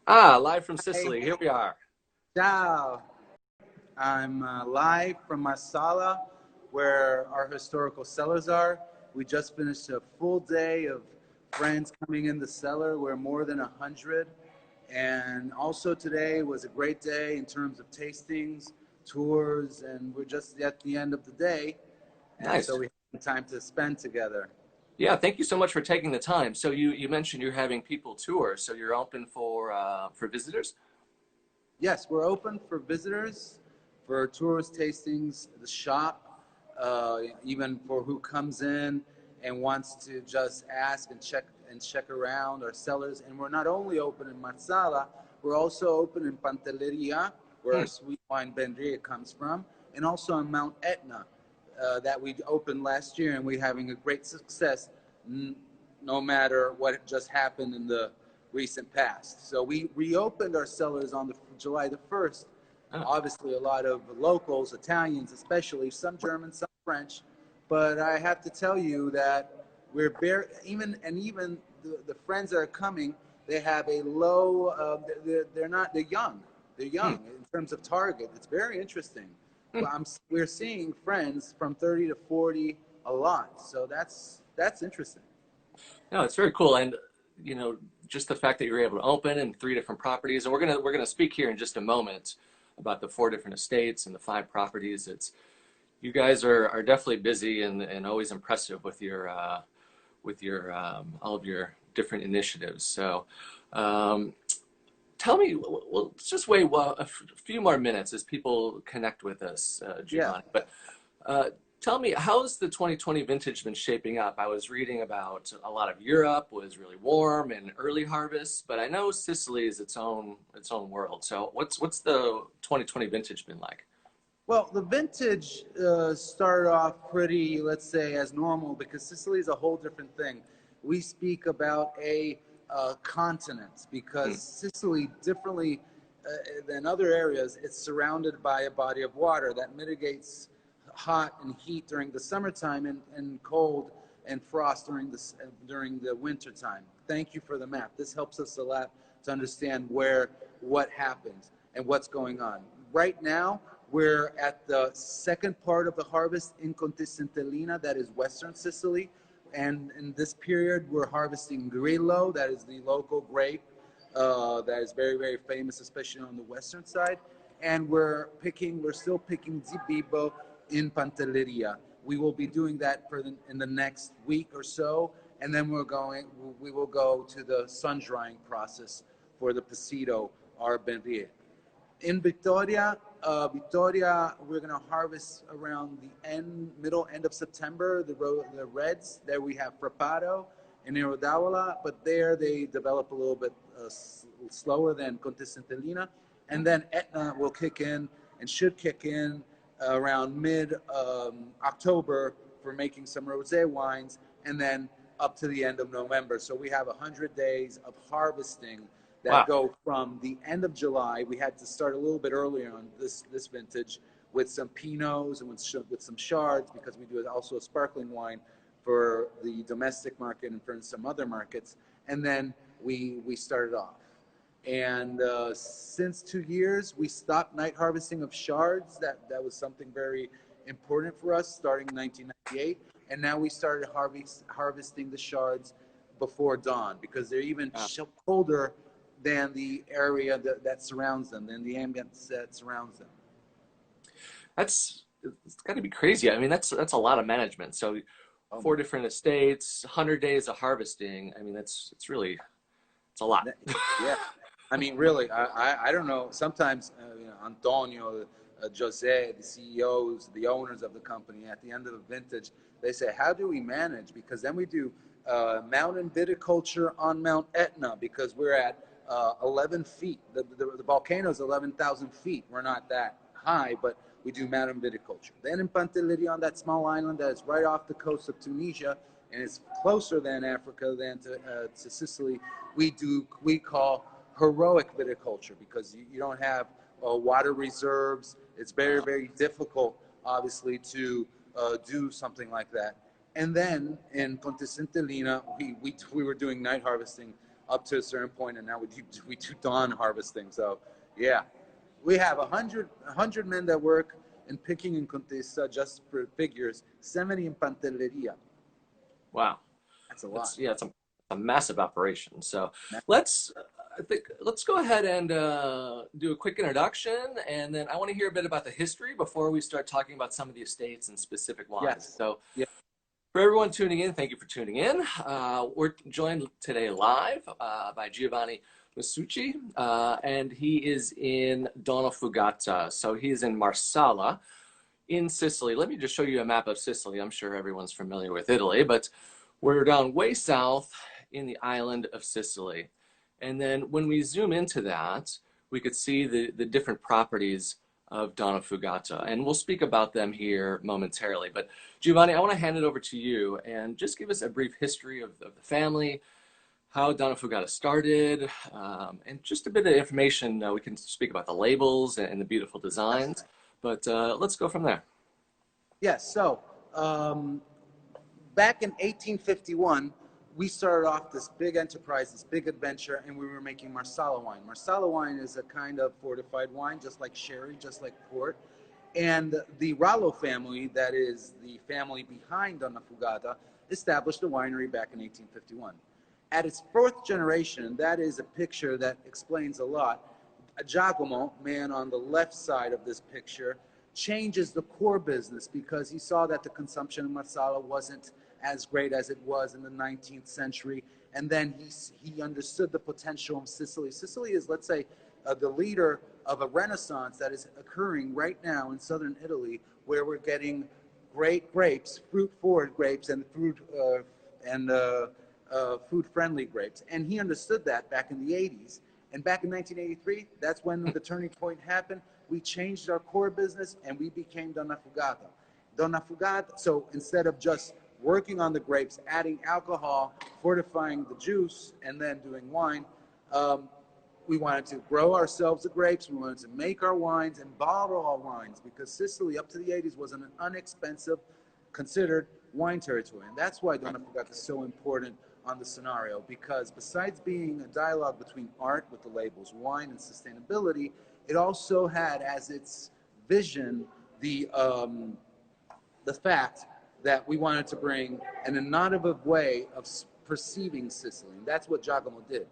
Live from Hey, Sicily. Here we are. ciao. I'm live from Marsala, where our historical cellars are. We just finished a full day of friends coming in the cellar. We're more than 100. And also today was a great day in terms of tastings, tours, and we're just at the end of the day. And so Nice. we have some time to spend together. Yeah, thank you so much for taking the time. So you mentioned you're having people tour, so you're open for visitors? Yes, we're open for visitors, for tourist tastings, the shop, even for who comes in and wants to just ask and check around our cellars. And we're not only open in Marsala, we're also open in Pantelleria, where Hmm. our sweet wine Benria comes from, and also on Mount Etna, that we opened last year, and we're having a great success, no matter what just happened in the recent past. So we reopened our cellars on July the 1st. Oh, Obviously, a lot of locals, Italians especially, some German, some French. But I have to tell you that we're bare, even the friends that are coming, they have a low, they're not, they're young. They're hmm. young in terms of target. It's very interesting. Hmm. We're seeing friends from 30 to 40 a lot. So that's interesting. No, it's very cool. And you know, just the fact that you're able to open in three different properties, and we're gonna speak here in just a moment about the four different estates and the five properties. It's you guys are definitely busy and always impressive with your all of your different initiatives. So, um, tell me, well, let's just wait a few more minutes as people connect with us, Yeah. Giovanni. But uh, tell me, how's the 2020 vintage been shaping up? I was reading about a lot of Europe was really warm and early harvest, but I know Sicily is its own world. So what's the 2020 vintage been like? Well, the vintage started off pretty, let's say, as normal because Sicily is a whole different thing. We speak about a continent because Hmm. Sicily, differently than other areas, it's surrounded by a body of water that mitigates hot and heat during the summertime and cold and frost during the winter time. Thank you for the map. This helps us a lot to understand what happened and what's going on. Right now, we're at the second part of the harvest in Contessentellina, that is Western Sicily. And in this period, we're harvesting Grillo, that is the local grape that is very, very famous, especially on the western side. And we're still picking Zibibo in Pantelleria. We will be doing that in the next week or so. And then we will go to the sun drying process for the Pasito, our Benrier. In Victoria, we're gonna harvest around middle end of September. The reds there we have Preparo and Irodaola, but there they develop a little bit slower than Contessentellina, and then Etna will kick in and should kick in around mid October for making some rosé wines, and then up to the end of November. So we have 100 days of harvesting that Wow. go from the end of July. We had to start a little bit earlier on this vintage with some Pinots and with some Shards because we do also a sparkling wine for the domestic market and for some other markets. And then we started off. And since 2 years, we stopped night harvesting of Shards. That was something very important for us starting in 1998. And now we started harvesting the Shards before dawn because they're even Wow. colder than the area that surrounds them, than the ambience that surrounds them. It's got to be crazy. I mean, that's a lot of management. So Oh my four different estates, 100 days of harvesting. I mean, it's really it's a lot. God. Yeah. I mean, really, I don't know. Sometimes, Antonio, Jose, the CEOs, the owners of the company, at the end of the vintage, they say, how do we manage? Because then we do mountain viticulture on Mount Etna because we're at 11 feet. The volcano is 11,000 feet. We're not that high, but we do mountain viticulture. Then in Pantelleria, on that small island that is right off the coast of Tunisia, and it's closer than Africa than to Sicily, we call heroic viticulture because you don't have water reserves. It's very, Wow. very difficult, obviously, to do something like that. And then in Contessentellina, we were doing night harvesting up to a certain point, and now we Touton harvesting. So yeah, we have 100 men that work in picking and contesa, just for figures, 70 in pantelleria. Wow. That's a lot. It's a massive operation. So let's I think let's go ahead and do a quick introduction, and then I want to hear a bit about the history before we start talking about some of the estates and specific wines. Yes. So Yeah. for everyone tuning in, thank you for tuning in. We're joined today live by Giovanni Masucci, and he is in Donnafugata. So he's in Marsala in Sicily. Let me just show you a map of Sicily. I'm sure everyone's familiar with Italy, but we're down way south in the island of Sicily. And then when we zoom into that, we could see the different properties of Donnafugata. And we'll speak about them here momentarily. But Giovanni, I want to hand it over to you and just give us a brief history of the family, how Donnafugata started, and just a bit of information. We can speak about the labels and the beautiful designs. But let's go from there. Yes, so back in 1851, we started off this big enterprise, this big adventure, and we were making Marsala wine. Marsala wine is a kind of fortified wine, just like sherry, just like port. And the Rallo family, that is the family behind Donnafugata, established a winery back in 1851. At its fourth generation, that is a picture that explains a lot. Giacomo, man on the left side of this picture, changes the core business because he saw that the consumption of Marsala wasn't as great as it was in the 19th century. And then he understood the potential of Sicily. Sicily is, let's say, the leader of a renaissance that is occurring right now in southern Italy, where we're getting great grapes, fruit-forward grapes, and food-friendly grapes. And he understood that back in the 80s. And back in 1983, that's when the turning point happened. We changed our core business and we became Donnafugata. Donnafugata, so instead of just working on the grapes, adding alcohol, fortifying the juice, and then doing wine, we wanted to grow ourselves the grapes. We wanted to make our wines and bottle our wines, because Sicily up to the 80s was an inexpensive, considered wine territory. And that's why Donnafugata is so important on the scenario, because besides being a dialogue between art with the labels, wine, and sustainability, it also had as its vision the fact that we wanted to bring an innovative way of perceiving Sicily. And that's what Giacomo did.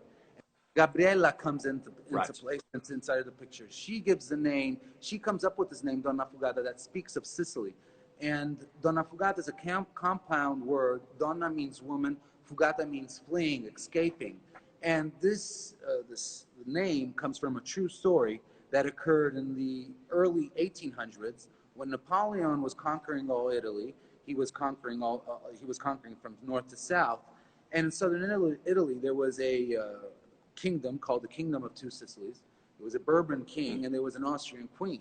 Gabriella comes into place inside of the picture. She gives the name, she comes up with this name, Donnafugata, that speaks of Sicily. And Donnafugata is a compound word. Donna means woman, Fugata means fleeing, escaping. And this name comes from a true story that occurred in the early 1800s when Napoleon was conquering all Italy. He was conquering from north to south. And in southern Italy, there was a kingdom called the Kingdom of Two Sicilies. It was a Bourbon king, and there was an Austrian queen.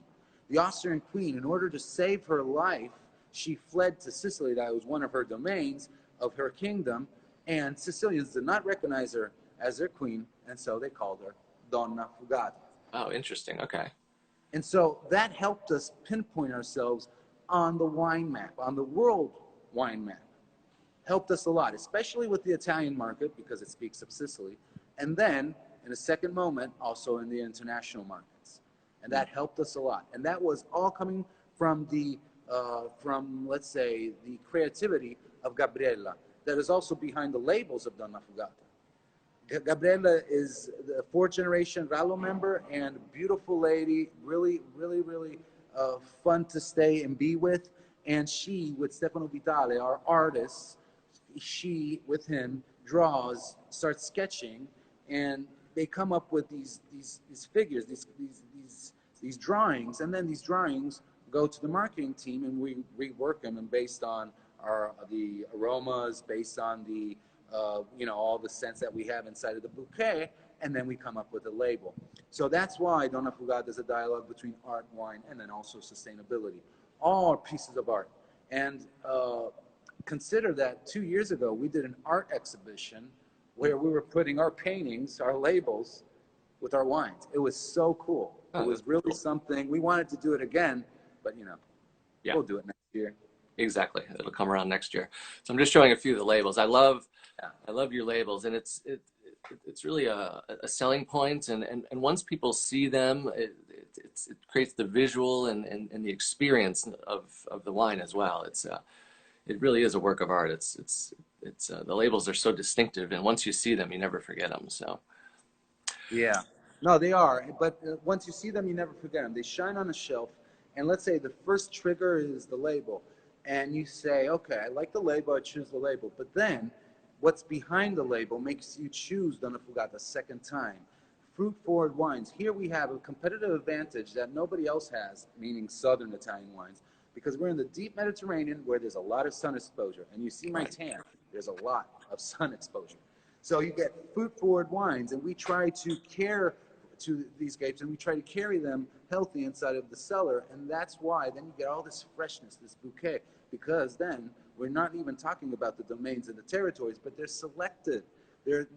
The Austrian queen, in order to save her life, she fled to Sicily. That was one of her domains of her kingdom. And Sicilians did not recognize her as their queen, and so they called her Donnafugata. Oh, interesting. Okay. And so that helped us pinpoint ourselves on the wine map, on the world wine map. Helped us a lot, especially with the Italian market, because it speaks of Sicily. And then, in a second moment, also in the international markets. And that helped us a lot. And that was all coming from let's say, the creativity of Gabriella, that is also behind the labels of Donnafugata. Gabriella is the fourth generation Rallo member and beautiful lady, really, really, really fun to stay and be with. And she, with Stefano Vitale, our artist, she, with him, draws, starts sketching, and they come up with these figures, these drawings, and then these drawings go to the marketing team, and we rework them, and based on the aromas, based on the all the scents that we have inside of the bouquet, and then we come up with a label. So that's why Donnafugata is a dialogue between art, wine, and then also sustainability. All are pieces of art. And consider that 2 years ago, we did an art exhibition where we were putting our paintings, our labels, with our wines. It was so cool. It was really something. We wanted to do it again, but we'll do it next year. Exactly. It'll come around next year. So I'm just showing a few of the labels. I love your labels, and it's really a selling point, and once people see them, it creates the visual and the experience of the wine as well. It really is a work of art. It's the labels are so distinctive, and once you see them, you never forget them. So Yeah. No, they are. But once you see them, you never forget them. They shine on a shelf. And let's say the first trigger is the label. And you say, okay, I like the label, I choose the label. But then what's behind the label makes you choose Donnafugata a second time. Fruit forward wines. Here we have a competitive advantage that nobody else has, meaning Southern Italian wines, because we're in the deep Mediterranean where there's a lot of sun exposure. And you see my tan, there's a lot of sun exposure. So you get fruit forward wines, and we try to care to these grapes, and we try to carry them healthy inside of the cellar, and that's why then you get all this freshness, this bouquet, because then we're not even talking about the domains and the territories, but they're selected. They're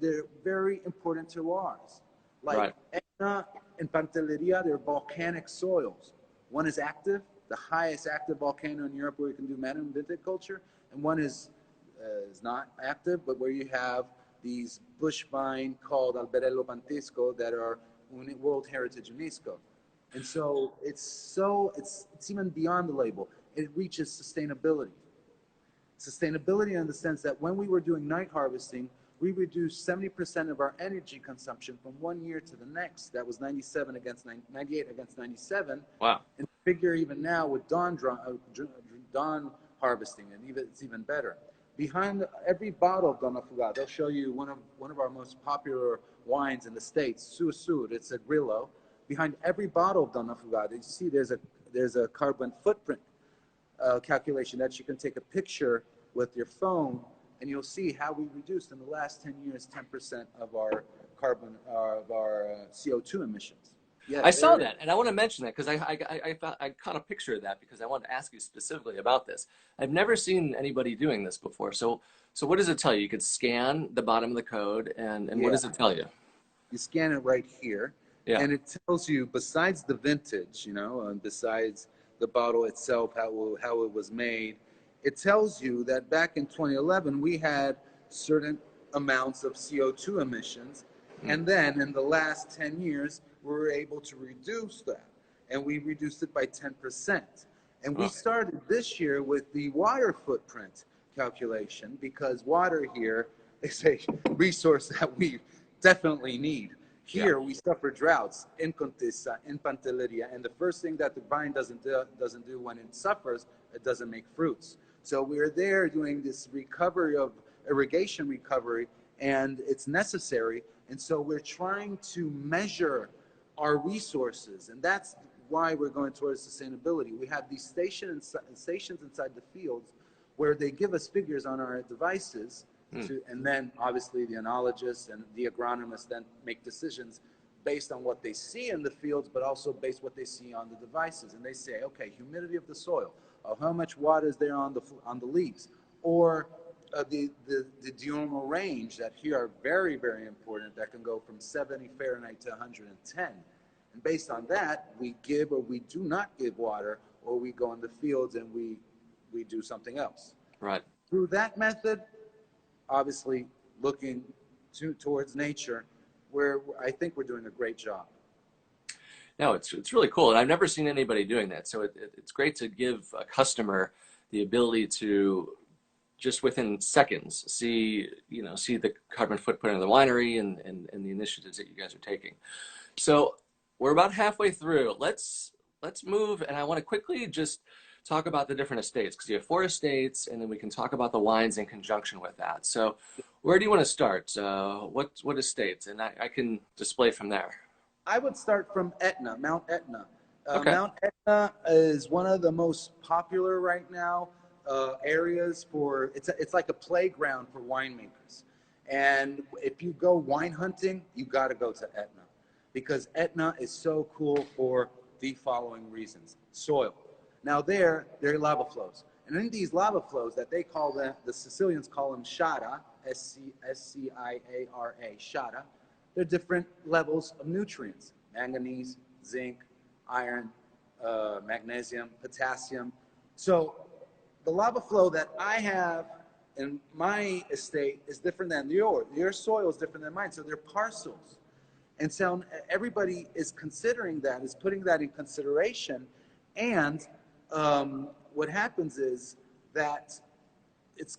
very important terroirs. Like Etna and Pantelleria, they're volcanic soils. One is active, the highest active volcano in Europe where you can do Madame viticulture, and one is not active, but where you have these bush vine called Alberello Pantesco that are World Heritage UNESCO. And so it's even beyond the label. It reaches sustainability. Sustainability in the sense that when we were doing night harvesting, we reduced 70% of our energy consumption from one year to the next. That was 98 against 97. wow. And figure even now with dawn harvesting, and it's even better. Behind every bottle of Donnafugata, they'll show you one of our most popular wines in the States, Sur. It's a Grillo. Behind every bottle of Donnafugata, you see there's a carbon footprint calculation that you can take a picture with your phone, and you'll see how we reduced in the last 10 years 10% of our carbon of our CO2 emissions. Yeah, I saw that, and I want to mention that because I caught a picture of that because I wanted to ask you specifically about this. I've never seen anybody doing this before. So what does it tell you? You could scan the bottom of the code, and what does it tell you? You scan it right here, and it tells you, besides the vintage, and besides the bottle itself, how it was made, it tells you that back in 2011 we had certain amounts of CO2 emissions, and then in the last 10 years we were able to reduce that, and we reduced it by 10%. And we started this year with the water footprint calculation, because water here is a resource that we definitely need. Here we suffer droughts in Contessa, in Pantelleria, and the first thing that the vine doesn't do when it suffers, it doesn't make fruits. So we're there doing this recovery of irrigation recovery, and it's necessary. And so we're trying to measure our resources, and that's why we're going towards sustainability. We have these stations inside the fields where they give us figures on our devices, and then obviously the enologists and the agronomists then make decisions based on what they see in the fields, but also based on what they see on the devices. And they say, okay, humidity of the soil, how much water is there on the leaves, or the diurnal range that here are very, very important, that can go from 70 Fahrenheit to 110. And based on that, we give or we do not give water, or we go in the fields and we do something else. Right. Through that method, obviously looking towards nature, where I think we're doing a great job. No, it's really cool, and I've never seen anybody doing that. So it's great to give a customer the ability to just within seconds see the carbon footprint of the winery and the initiatives that you guys are taking. So we're about halfway through. Let's move, and I want to quickly just talk about the different estates, because you have 4 estates, and then we can talk about the wines in conjunction with that. So where do you want to start? What estates? And I can display from there. I would start from Etna, Mount Etna. Okay. Mount Etna is one of the most popular right now areas for, it's like a playground for winemakers. And if you go wine hunting, you got to go to Etna, because Etna is so cool for the following reasons. Soil. Now there are lava flows. And in these lava flows that they call the Sicilians call them sciara, S-C-I-A-R-A, sciara, there are different levels of nutrients: manganese, zinc, iron, magnesium, potassium. So the lava flow that I have and my estate is different than yours. Your soil is different than mine, so they're parcels. And so everybody is considering that, is putting that in consideration. And what happens is that it's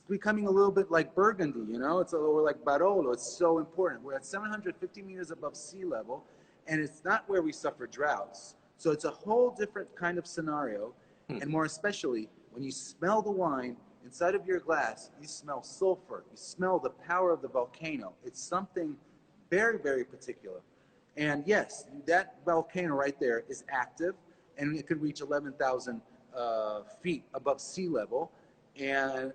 becoming a little bit like Burgundy, you know? It's a little like Barolo. It's so important. We're at 750 meters above sea level, and it's not where we suffer droughts. So it's a whole different kind of scenario. And more especially, when you smell the wine inside of your glass, you smell sulfur. You smell the power of the volcano. It's something very, very particular. And yes, that volcano right there is active, and it could reach 11,000 feet above sea level. And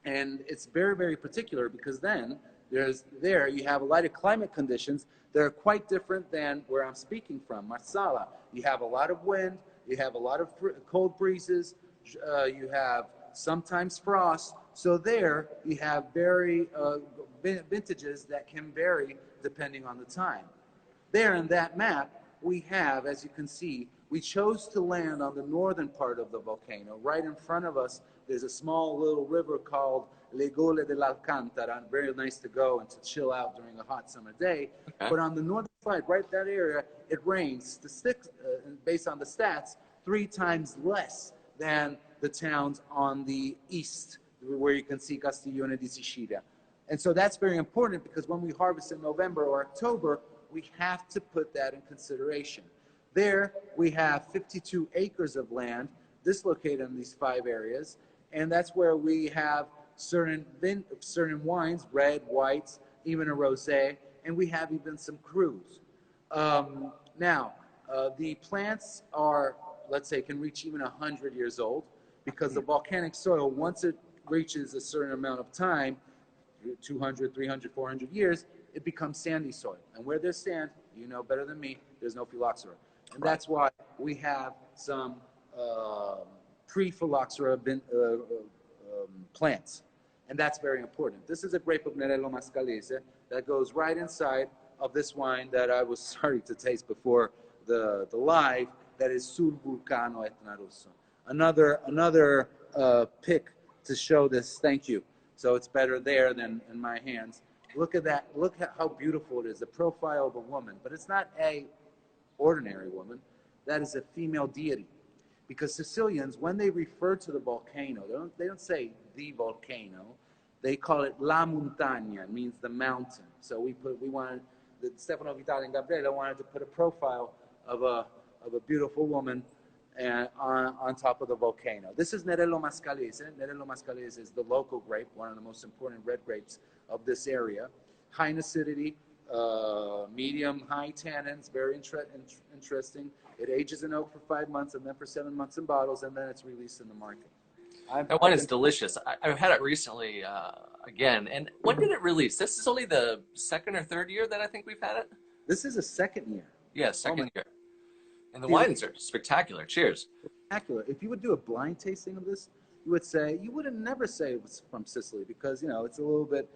it's very, very particular, because then you have a lot of climate conditions that are quite different than where I'm speaking from, Marsala. You have a lot of wind, you have a lot of cold breezes, you have sometimes frost. So there you have very vintages that can vary depending on the time. There in that map, we have, as you can see, we chose to land on the northern part of the volcano. Right in front of us, there's a small little river called Legole dell'Alcantara. Very nice to go and to chill out during a hot summer day. Okay. But on the northern side, right that area, it rains, based on the stats, 3 times less than the towns on the east, where you can see Castiglione di Sicilia. And so that's very important, because when we harvest in November or October, we have to put that in consideration. There, we have 52 acres of land dislocated in these 5 areas, and that's where we have certain wines, red, whites, even a rosé, and we have even some crus. The plants are, let's say, can reach even 100 years old, because the volcanic soil, once it reaches a certain amount of time, 200, 300, 400 years, it becomes sandy soil. And where there's sand, you know better than me, there's no phylloxera. And that's why we have some pre-phylloxera plants. And that's very important. This is a grape of Nerello Mascalese that goes right inside of this wine that I was starting to taste before the live, that is Sul Vulcano Etna Rosso. Another pick to show this, thank you. So it's better there than in my hands. Look at that, look at how beautiful it is, the profile of a woman. But it's not a ordinary woman, that is a female deity. Because Sicilians, when they refer to the volcano, they don't say the volcano, they call it La Montagna, it means the mountain. So Stefano Vitale and Gabriele wanted to put a profile of a beautiful woman on top of the volcano. This is Nerello Mascalese. Nerello Mascalese is the local grape, one of the most important red grapes of this area. High in acidity, medium, high tannins, very interesting. It ages in oak for 5 months, and then for 7 months in bottles, and then it's released in the market. That wine is delicious. I've had it recently again. And when did it release? This is only the 2nd or 3rd year that I think we've had it? This is a 2nd year. Yeah, 2nd year. And the wines are spectacular. Cheers. Spectacular. If you would do a blind tasting of this, you would never say it was from Sicily, because, you know, it's a little bit,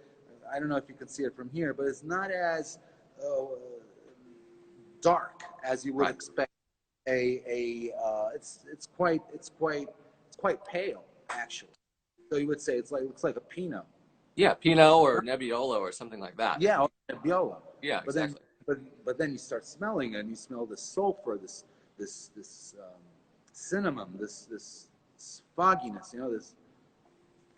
I don't know if you can see it from here, but it's not as dark as you would expect. It's quite pale, actually. So you would say it looks like a Pinot. Yeah, Pinot or Nebbiolo or something like that. Yeah, or Nebbiolo. Yeah, exactly. But then you start smelling it, and you smell the sulfur, this cinnamon, this fogginess, you know,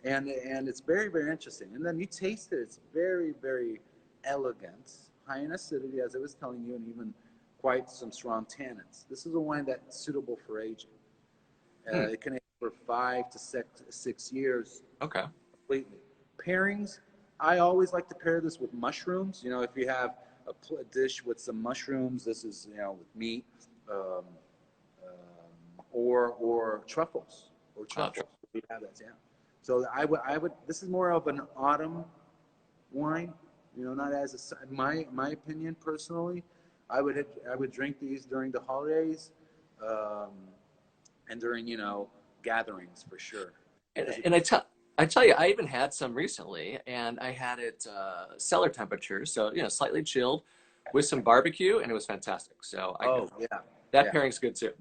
and it's very, very interesting. And then you taste it; it's very, very elegant, high in acidity, as I was telling you, and even quite some strong tannins. This is a wine that's suitable for aging. It can age for 5 to 6 years. Okay. Completely. Pairings, I always like to pair this with mushrooms. You know, if you have a dish with some mushrooms, this is, you know, with meat, or truffles, We have that, yeah. So I would. This is more of an autumn wine. You know, not as my opinion personally. I would drink these during the holidays, and during, you know, gatherings for sure. And I tell you, I even had some recently, and I had it cellar temperature, so, you know, slightly chilled, with some barbecue, and it was fantastic. So that pairing's good too.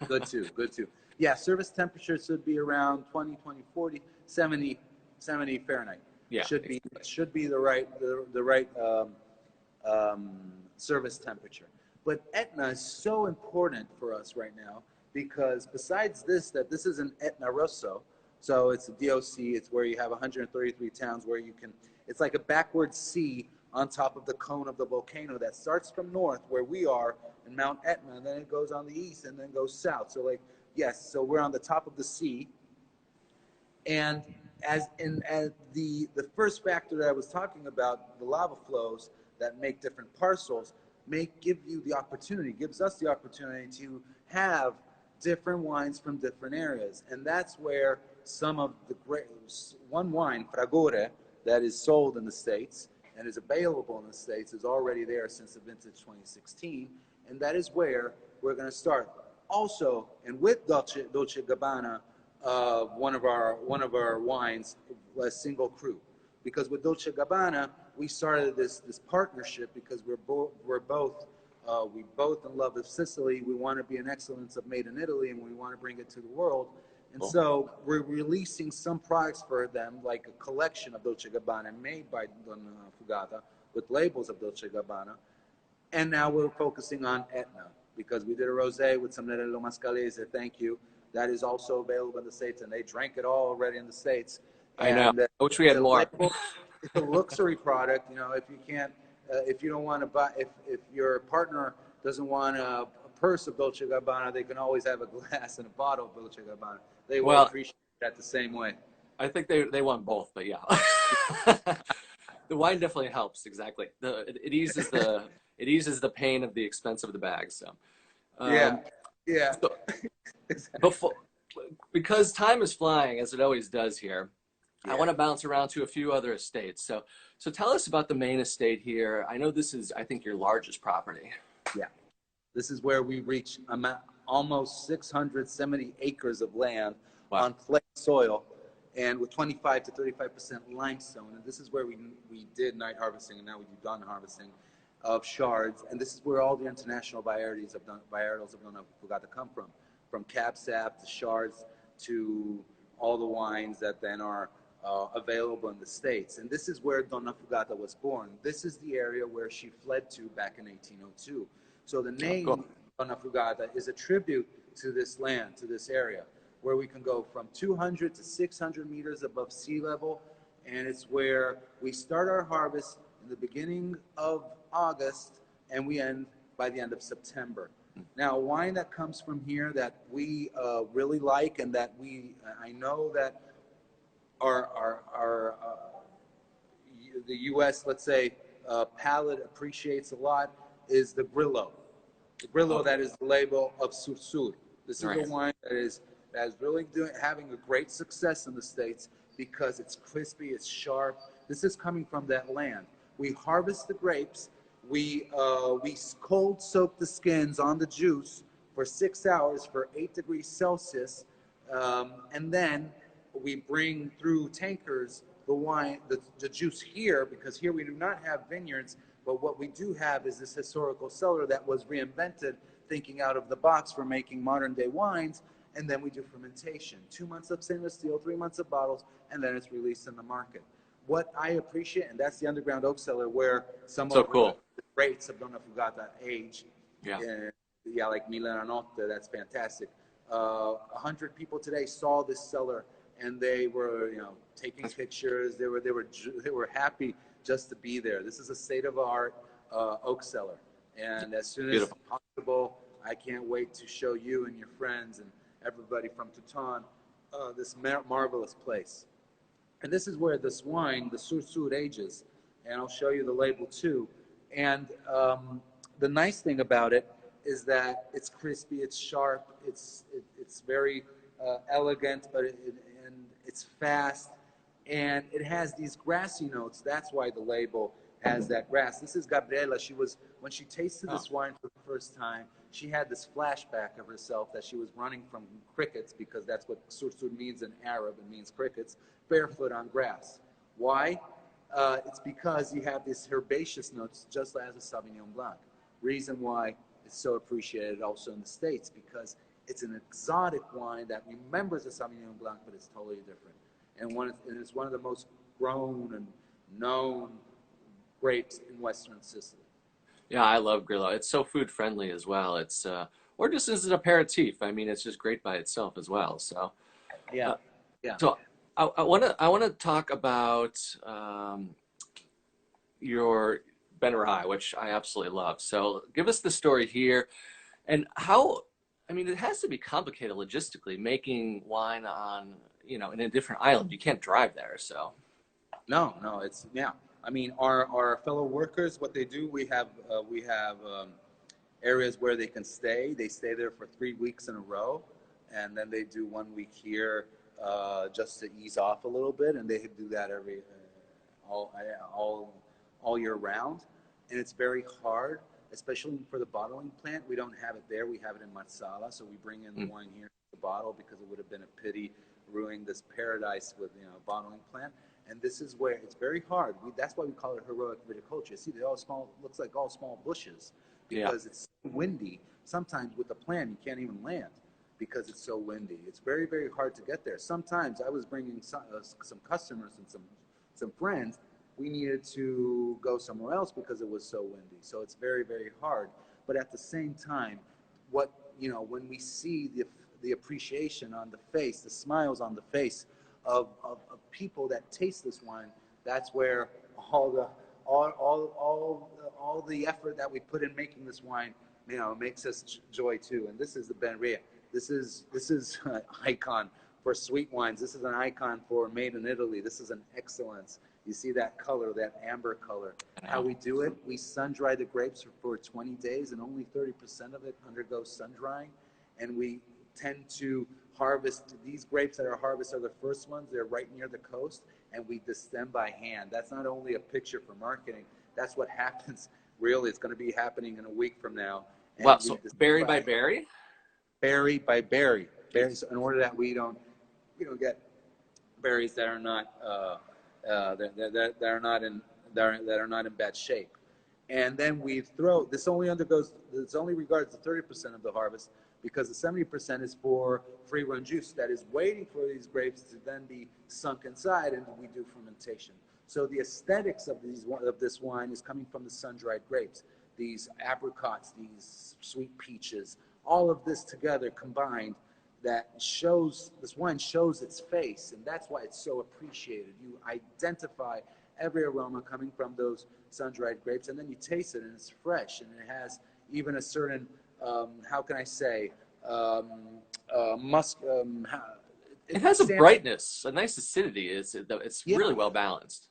Good too. Yeah, service temperature should be around 20, 20, 40, 70, 70 Fahrenheit. Yeah, Should be the right service temperature. But Etna is so important for us right now because besides this, that this is an Etna Rosso, so it's a DOC. It's where you have 133 towns where you can. It's like a backward C on top of the cone of the volcano that starts from north, where we are in Mount Etna, and then it goes on the east and then goes south. So like yes, so we're on the top of the sea, and as the first factor that I was talking about, the lava flows that make different parcels, gives us the opportunity to have different wines from different areas. And that's where some of the one wine, Fragore, that is sold in the States and is available in the States, is already there since the vintage 2016. And that is where we're going to start. Also, and with Dolce Gabbana, one of our wines, a single cru, because with Dolce Gabbana we started this partnership because we both in love with Sicily. We want to be an excellence of made in Italy, and we want to bring it to the world. And so we're releasing some products for them, like a collection of Dolce Gabbana made by Donnafugata with labels of Dolce Gabbana. And now we're focusing on Etna because we did a rosé with some Nerello Mascalese. Thank you. That is also available in the States, and they drank it all already in the States. I know. I wish we had more. It's a luxury product. You know, if you can't, if you don't want to buy, if your partner doesn't want a purse of Dolce Gabbana, they can always have a glass and a bottle of Dolce Gabbana. They will appreciate that the same way. I think they want both, but yeah. The wine definitely helps. Exactly. It eases the pain of the expense of the bag. So yeah. So, because time is flying, as it always does here, I want to bounce around to a few other estates. So tell us about the main estate here. I know this is, I think, your largest property. Yeah. This is where we reach almost 670 acres of land on clay soil, and with 25 to 35% limestone. And this is where we did night harvesting, and now we do dawn harvesting of shards. And this is where all the international varieties of Donnafugata come from Cab Sav to shards to all the wines that then are available in the States. And this is where Donnafugata was born. This is the area where she fled to back in 1802. So the name Donnafugata is a tribute to this land, to this area, where we can go from 200 to 600 meters above sea level. And it's where we start our harvest in the beginning of August and we end by the end of September. Now, wine that comes from here that we really like and that I know that the U.S., let's say, palate appreciates a lot is the Grillo. The Grillo that is the label of Sur. This is the wine that is really having a great success in the States because it's crispy, it's sharp. This is coming from that land. We harvest the grapes. We cold soak the skins on the juice for 6 hours for 8 degrees Celsius, and then we bring through tankers the wine, the juice here, because here we do not have vineyards, but what we do have is this historical cellar that was reinvented, thinking out of the box for making modern day wines. And then we do fermentation, 2 months of stainless steel, 3 months of bottles, and then it's released in the market. What I appreciate, and that's the underground oak cellar where some of the greats of Donnafugata age. Like Milananotte, that's fantastic. 100 people today saw this cellar, and they were, taking pictures. They were happy just to be there. This is a state-of-the-art oak cellar, and as soon as possible, I can't wait to show you and your friends and everybody from Touton this marvelous place. And this is where this wine, the Sur, ages, and I'll show you the label too. And the nice thing about it is that it's crispy, it's sharp, it's very elegant, but it's fast, and it has these grassy notes. That's why the label has that grass. This is Gabriela. When she tasted this wine for the first time, she had this flashback of herself that she was running from crickets, because that's what Sur means in Arab. It means crickets, barefoot on grass. Why? It's because you have these herbaceous notes, just as a Sauvignon Blanc. Reason why it's so appreciated also in the States, because It's an exotic wine that remembers the Sauvignon Blanc, but it's totally different. And it's one of the most grown and known grapes in Western Sicily. Yeah, I love Grillo. It's so food friendly as well. It's or just as an aperitif. I mean, it's just great by itself as well. So, Yeah, uh, yeah. so I wanna talk about your Ben Rye, which I absolutely love. So, give us the story here and how. I mean, it has to be complicated logistically making wine on in a different island. You can't drive there, so No, no, it's yeah. I mean, our fellow workers, what they do, we have areas where they can stay. They stay there for 3 weeks in a row, and then they do 1 week here just to ease off a little bit, and they do that every all all all year round. And it's very hard, especially for the bottling plant. We don't have it there. We have it in Marsala, so we bring in the wine here in the bottle because it would have been a pity ruining this paradise with a bottling plant. And this is where it's very hard. That's why we call it heroic viticulture. See, they all small, looks like all small bushes yeah. because it's so windy. Sometimes with the plant, you can't even land because it's so windy. It's very, very hard to get there. Sometimes I was bringing some customers and some friends. We needed to go somewhere else because it was so windy. So it's very, very hard. But at the same time, when we see the appreciation on the face, the smiles on the face of people that taste this wine, that's where all the effort that we put in making this wine, makes us joy too. And this is the Ben Ria. This is an icon for sweet wines. This is an icon for made in Italy. This is an excellence. You see that color, that amber color. How we do it, we sun dry the grapes for 20 days, and only 30% of it undergoes sun drying. And we tend to harvest these grapes that are harvested are the first ones. They're right near the coast, and we destem by hand. That's not only a picture for marketing. That's what happens. Really, it's going to be happening in a week from now. And Wow. So berry by berry. berry by berry. Berries, in order that we don't get berries that are not that are not in that are not in bad shape. And then we throw this only regards to 30% of the harvest, because the 70% is for free run juice that is waiting for these grapes to then be sunk inside, and we do fermentation. So the aesthetics of this wine is coming from the sun-dried grapes, these apricots, these sweet peaches, all of this together combined, this wine shows its face, and that's why it's so appreciated. You identify every aroma coming from those sun-dried grapes, and then you taste it, and it's fresh, and it has even a certain, how can I say, musk. It has a brightness, a nice acidity. It's Yeah, really well balanced.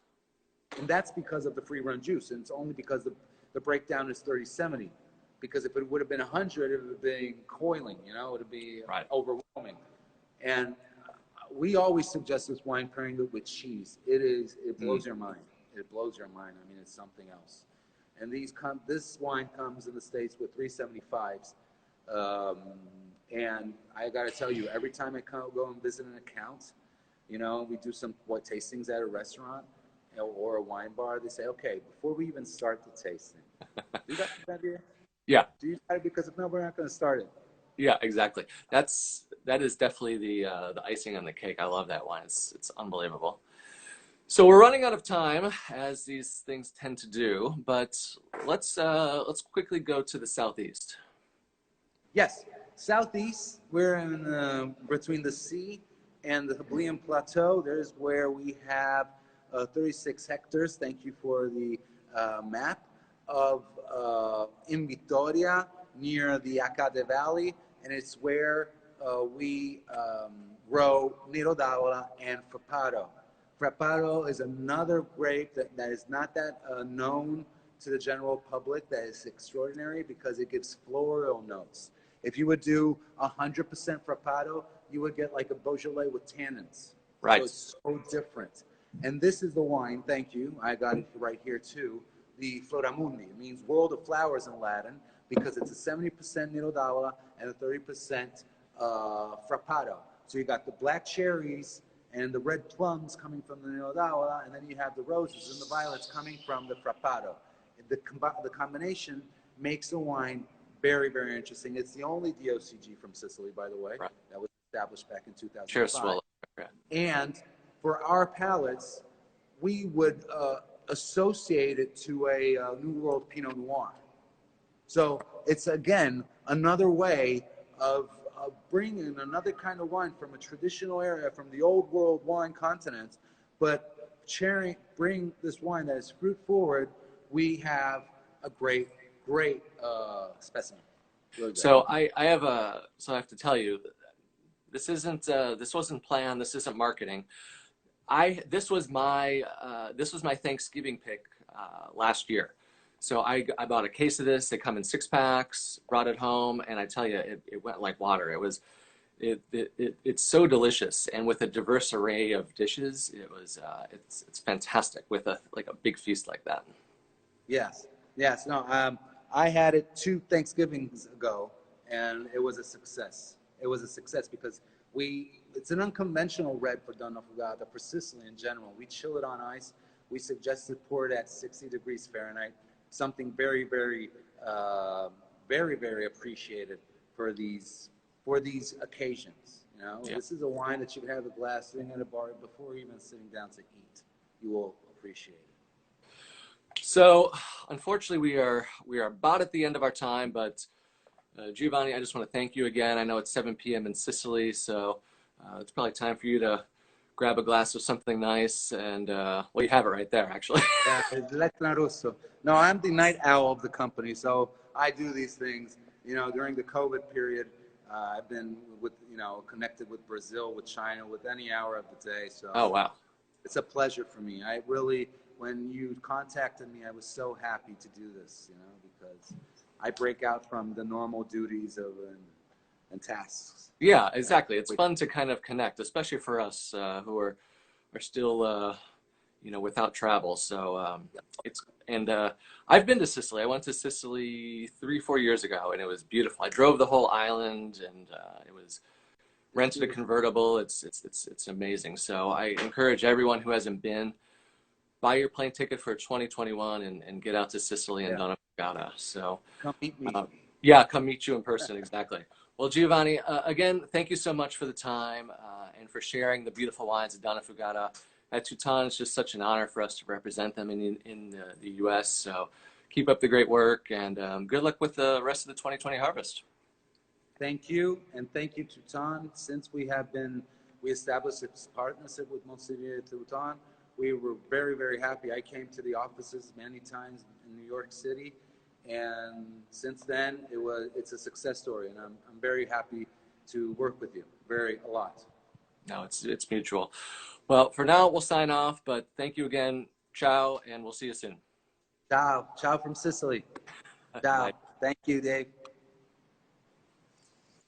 and that's because of the free run juice, and it's only because the breakdown is 30-70. Because if it would have been 100, it would have been coiling, it would be Right. overwhelming. And we always suggest this wine pairing it with cheese. It blows your mind. It blows your mind. I mean, it's something else. And this wine comes in the States with 375s. And I got to tell you, every time I go and visit an account, we do some tastings at a restaurant or a wine bar. They say, okay, before we even start the tasting, do you got that idea? Yeah. Do you start it? Because if not, we're not going to start it. Yeah, exactly. That is definitely the icing on the cake. I love that wine. It's unbelievable. So we're running out of time, as these things tend to do, but let's quickly go to the southeast. Yes, southeast. We're in between the sea and the Himalayan Plateau. There's where we have 36 hectares. Thank you for the map of in Vitoria, near the Acade Valley, and it's where we grow Nero d'Avola and Frappato. Frappato is another grape that is not that known to the general public, that is extraordinary because it gives floral notes. If you would do 100% Frappato, you would get like a Beaujolais with tannins. Right. So it's so different. And this is the wine, thank you, I got it right here too, the Floramundi. It means world of flowers in Latin, because it's a 70% Nero d'Avola and a 30% Frappato. So you got the black cherries and the red plums coming from the Nero d'Avola, and then you have the roses and the violets coming from the Frappato. The combination makes the wine Very, very interesting. It's the only DOCG from Sicily, by the way, Right. that was established back in Cheers, 2005. Swallow. And for our palates, we would associate it to a New World Pinot Noir. So it's, again, another way of bringing another kind of wine from a traditional area, from the old world wine continent, but bring this wine that is fruit forward. We have a great specimen. Really So I have to tell you, this wasn't planned. This isn't marketing. This was my Thanksgiving pick last year. So I bought a case of this. They come in 6-packs, brought it home, and I tell you, it went like water. It's so delicious, and with a diverse array of dishes, it's fantastic with a big feast like that. Yes. No, I had it 2 Thanksgivings ago, and it was a success. It was a success because it's an unconventional red for Donnafugata, for Sicily in general. We chill it on ice. We suggested pour it at 60 degrees Fahrenheit, something very, very, very, very appreciated for these occasions. You know, Yeah. This is a wine that you can have a glass sitting at a bar before even sitting down to eat. You will appreciate it. So, unfortunately, we are about at the end of our time, but Giovanni, I just want to thank you again. I know it's 7 p.m. in Sicily, so it's probably time for you to grab a glass of something nice, and well, you have it right there, actually. Yeah, Letna Russo. No, I'm the night owl of the company, so I do these things. You know, during the COVID period, I've been connected with Brazil, with China, with any hour of the day. So Oh, wow. it's a pleasure for me. When you contacted me, I was so happy to do this, because I break out from the normal duties and tasks. Yeah, exactly. It's fun to kind of connect, especially for us who are still without travel. So I've been to Sicily. I went to Sicily 3-4 years ago, and it was beautiful. I drove the whole island, and it was rented a convertible. It's amazing. So I encourage everyone who hasn't been, buy your plane ticket for 2021 and get out to Sicily and Donnafugata. So Come meet me. yeah, come meet you in person. Exactly. Well, Giovanni, again, thank you so much for the time and for sharing the beautiful wines of Donnafugata at Touton. It's just such an honor for us to represent them in the U.S. So keep up the great work, and good luck with the rest of the 2020 harvest. Thank you, and thank you, Touton. Since we established this partnership with Monsignor Touton, we were very, very happy. I came to the offices many times in New York City, and since then it's a success story, and I'm very happy to work with you a lot. No, it's mutual. Well, for now we'll sign off, but thank you again. Ciao, and we'll see you soon. Ciao from Sicily. Ciao. Bye. Thank you, Dave.